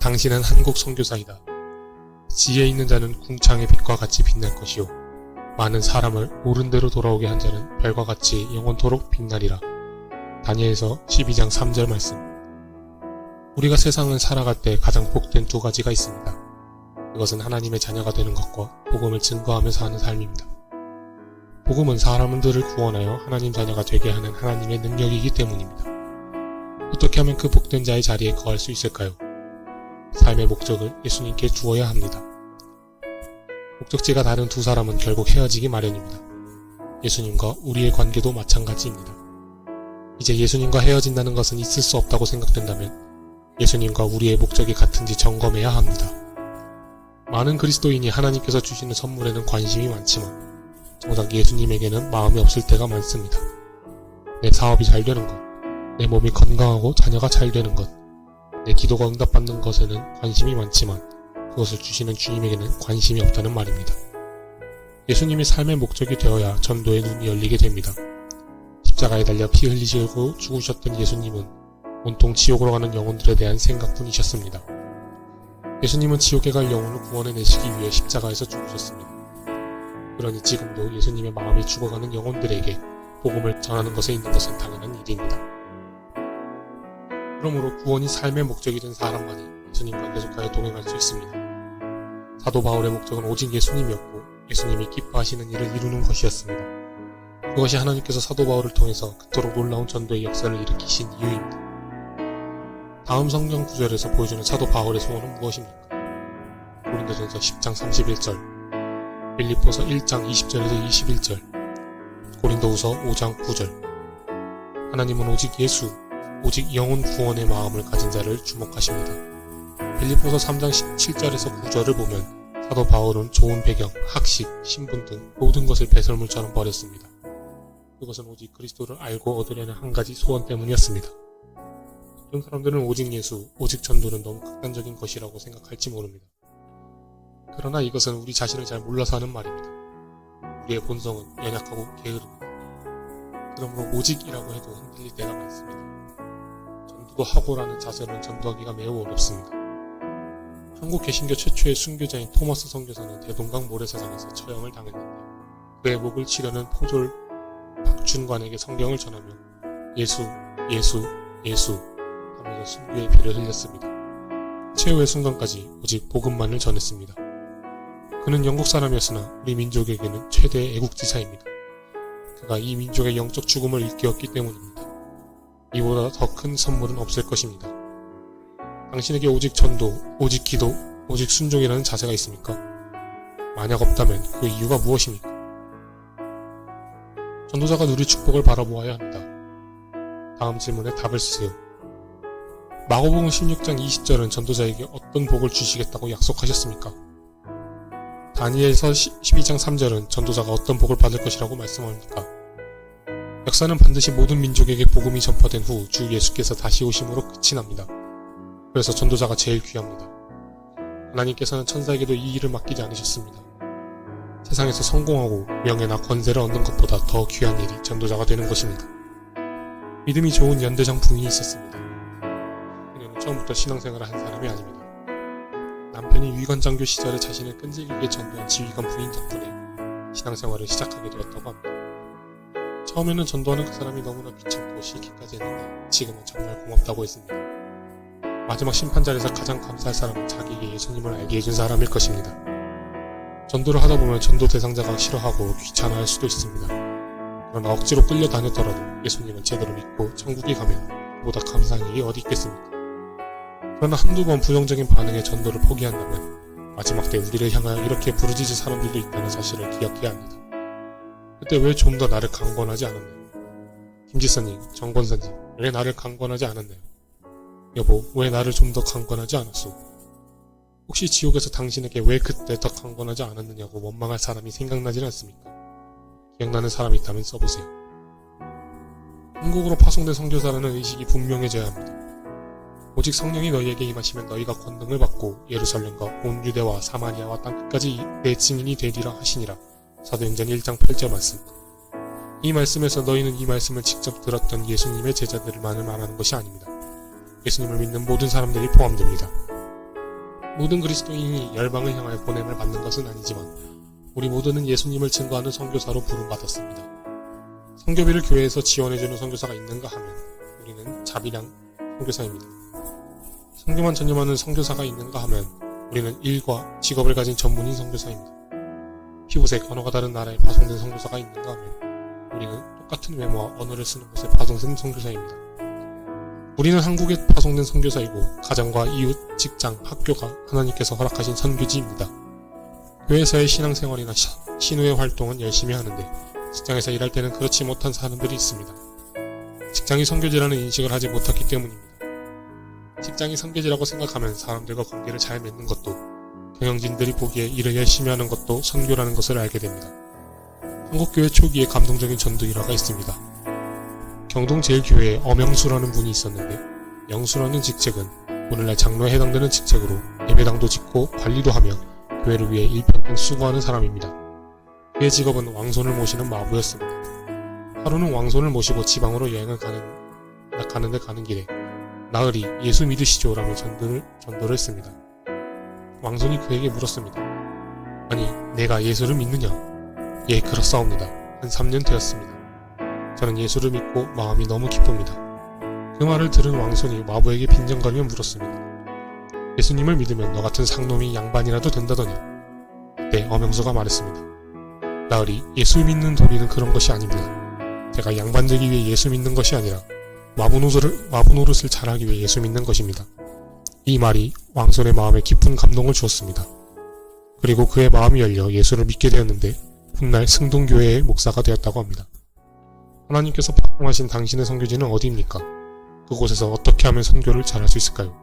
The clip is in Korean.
당신은 한국 선교사이다. 지혜 있는 자는 궁창의 빛과 같이 빛날 것이요 많은 사람을 옳은 대로 돌아오게 한 자는 별과 같이 영원토록 빛나리라. 다니엘서 12장 3절 말씀. 우리가 세상을 살아갈 때 가장 복된 두 가지가 있습니다. 그것은 하나님의 자녀가 되는 것과 복음을 증거하며 사는 삶입니다. 복음은 사람들을 구원하여 하나님 자녀가 되게 하는 하나님의 능력이기 때문입니다. 어떻게 하면 그 복된 자의 자리에 거할 수 있을까요? 삶의 목적을 예수님께 주어야 합니다. 목적지가 다른 두 사람은 결국 헤어지기 마련입니다. 예수님과 우리의 관계도 마찬가지입니다. 이제 예수님과 헤어진다는 것은 있을 수 없다고 생각된다면 예수님과 우리의 목적이 같은지 점검해야 합니다. 많은 그리스도인이 하나님께서 주시는 선물에는 관심이 많지만 정작 예수님에게는 마음이 없을 때가 많습니다. 내 사업이 잘 되는 것, 내 몸이 건강하고 자녀가 잘 되는 것, 내 기도가 응답받는 것에는 관심이 많지만 그것을 주시는 주님에게는 관심이 없다는 말입니다. 예수님이 삶의 목적이 되어야 전도의 눈이 열리게 됩니다. 십자가에 달려 피 흘리시고 죽으셨던 예수님은 온통 지옥으로 가는 영혼들에 대한 생각뿐이셨습니다. 예수님은 지옥에 갈 영혼을 구원해내시기 위해 십자가에서 죽으셨습니다. 그러니 지금도 예수님의 마음이 죽어가는 영혼들에게 복음을 전하는 것에 있는 것은 당연한 일입니다. 그러므로 구원이 삶의 목적이 된 사람만이 예수님과 계속하여 동행할 수 있습니다. 사도 바울의 목적은 오직 예수님이었고 예수님이 기뻐하시는 일을 이루는 것이었습니다. 그것이 하나님께서 사도 바울을 통해서 그토록 놀라운 전도의 역사를 일으키신 이유입니다. 다음 성경 구절에서 보여주는 사도 바울의 소원은 무엇입니까? 고린도전서 10장 31절, 빌립보서 1장 20절에서 21절, 고린도후서 5장 9절. 하나님은 오직 예수, 오직 영혼 구원의 마음을 가진 자를 주목하십니다. 빌립보서 3장 7절에서 9절을 보면 사도 바울은 좋은 배경, 학식, 신분 등 모든 것을 배설물처럼 버렸습니다. 그것은 오직 그리스도를 알고 얻으려는 한 가지 소원 때문이었습니다. 어떤 사람들은 오직 예수, 오직 전도는 너무 극단적인 것이라고 생각할지 모릅니다. 그러나 이것은 우리 자신을 잘 몰라서 하는 말입니다. 우리의 본성은 연약하고 게으릅니다. 그러므로 오직이라고 해도 흔들릴 때가 많습니다. 전도도 하고라는 자세로는 전도하기가 매우 어렵습니다. 한국 개신교 최초의 순교자인 토마스 선교사는 대동강 모래사장에서 처형을 당했는데 그의 목을 치려는 포졸 박준관에게 성경을 전하며 예수, 예수, 예수 하면서 순교의 피를 흘렸습니다. 최후의 순간까지 오직 복음만을 전했습니다. 그는 영국 사람이었으나 우리 민족에게는 최대의 애국지사입니다. 그가 이 민족의 영적 죽음을 일깨웠기 때문입니다. 이보다 더 큰 선물은 없을 것입니다. 당신에게 오직 전도, 오직 기도, 오직 순종이라는 자세가 있습니까? 만약 없다면 그 이유가 무엇입니까? 전도자가 누릴 축복을 바라보아야 합니다. 다음 질문에 답을 쓰세요. 마고복음 16장 20절은 전도자에게 어떤 복을 주시겠다고 약속하셨습니까? 다니엘서 12장 3절은 전도자가 어떤 복을 받을 것이라고 말씀합니까? 역사는 반드시 모든 민족에게 복음이 전파된 후 주 예수께서 다시 오심으로 끝이 납니다. 그래서 전도자가 제일 귀합니다. 하나님께서는 천사에게도 이 일을 맡기지 않으셨습니다. 세상에서 성공하고 명예나 권세를 얻는 것보다 더 귀한 일이 전도자가 되는 것입니다. 믿음이 좋은 연대장 부인이 있었습니다. 그녀는 처음부터 신앙생활을 한 사람이 아닙니다. 남편이 위관장교 시절에 자신을 끈질기게 전도한 지휘관 부인 덕분에 신앙생활을 시작하게 되었다고 합니다. 처음에는 전도하는 그 사람이 너무나 귀찮고 싫기까지 했는데 지금은 정말 고맙다고 했습니다. 마지막 심판자리에서 가장 감사할 사람은 자기에게 예수님을 알게 해준 사람일 것입니다. 전도를 하다 보면 전도 대상자가 싫어하고 귀찮아할 수도 있습니다. 그러나 억지로 끌려다녔더라도 예수님을 제대로 믿고 천국에 가면 보다 감사한 일이 어디 있겠습니까? 그러나 한두 번 부정적인 반응에 전도를 포기한다면 마지막 때 우리를 향하여 이렇게 부르짖을 사람들도 있다는 사실을 기억해야 합니다. 그때 왜 좀 더 나를 강권하지 않았나요? 김지선님, 정권사님, 왜 나를 강권하지 않았나요? 여보, 왜 나를 좀 더 강권하지 않았소? 혹시 지옥에서 당신에게 왜 그때 더 강권하지 않았느냐고 원망할 사람이 생각나진 않습니까? 기억나는 사람이 있다면 써보세요. 한국으로 파송된 선교사라는 의식이 분명해져야 합니다. 오직 성령이 너희에게 임하시면 너희가 권능을 받고 예루살렘과 온 유대와 사마리아와 땅끝까지 내 증인이 되리라 하시니라. 사도행전 1장 8절 말씀. 이 말씀에서 너희는 이 말씀을 직접 들었던 예수님의 제자들만을 말하는 것이 아닙니다. 예수님을 믿는 모든 사람들이 포함됩니다. 모든 그리스도인이 열방을 향하여 보냄을 받는 것은 아니지만 우리 모두는 예수님을 증거하는 선교사로 부름받았습니다. 선교비를 교회에서 지원해주는 선교사가 있는가 하면 우리는 자비량 선교사입니다. 선교만 전념하는 선교사가 있는가 하면 우리는 일과 직업을 가진 전문인 선교사입니다. 피부색, 언어가 다른 나라에 파송된 선교사가 있는가 하면 우리는 똑같은 외모와 언어를 쓰는 곳에 파송된 선교사입니다. 우리는 한국에 파송된 선교사이고 가정과 이웃, 직장, 학교가 하나님께서 허락하신 선교지입니다. 교회에서의 신앙생활이나 신우의 활동은 열심히 하는데 직장에서 일할 때는 그렇지 못한 사람들이 있습니다. 직장이 선교지라는 인식을 하지 못했기 때문입니다. 직장이 선교지라고 생각하면 사람들과 관계를 잘 맺는 것도, 경영진들이 보기에 일을 열심히 하는 것도 선교라는 것을 알게 됩니다. 한국교회 초기에 감동적인 전도 일화가 있습니다. 경동 제일교회에 엄영수라는 분이 있었는데 영수라는 직책은 오늘날 장로에 해당되는 직책으로 예배당도 짓고 관리도 하며 교회를 위해 일평생 수고하는 사람입니다. 그의 직업은 왕손을 모시는 마부였습니다. 하루는 왕손을 모시고 지방으로 여행을 가는 길에 나으리 예수 믿으시죠? 라며 전도를 했습니다. 왕손이 그에게 물었습니다. 아니, 내가 예수를 믿느냐? 예, 그렇사옵니다. 한 3년 되었습니다. 저는 예수를 믿고 마음이 너무 기쁩니다. 그 말을 들은 왕손이 마부에게 빈정거리며 물었습니다. 예수님을 믿으면 너 같은 상놈이 양반이라도 된다더냐? 그때 엄영수가 말했습니다. 나으리, 예수 믿는 도리는 그런 것이 아닙니다. 제가 양반 되기 위해 예수 믿는 것이 아니라 마부 노릇을 잘하기 위해 예수 믿는 것입니다. 이 말이 왕손의 마음에 깊은 감동을 주었습니다. 그리고 그의 마음이 열려 예수를 믿게 되었는데 훗날 승동교회의 목사가 되었다고 합니다. 하나님께서 파송하신 당신의 선교지는 어디입니까? 그곳에서 어떻게 하면 선교를 잘할 수 있을까요?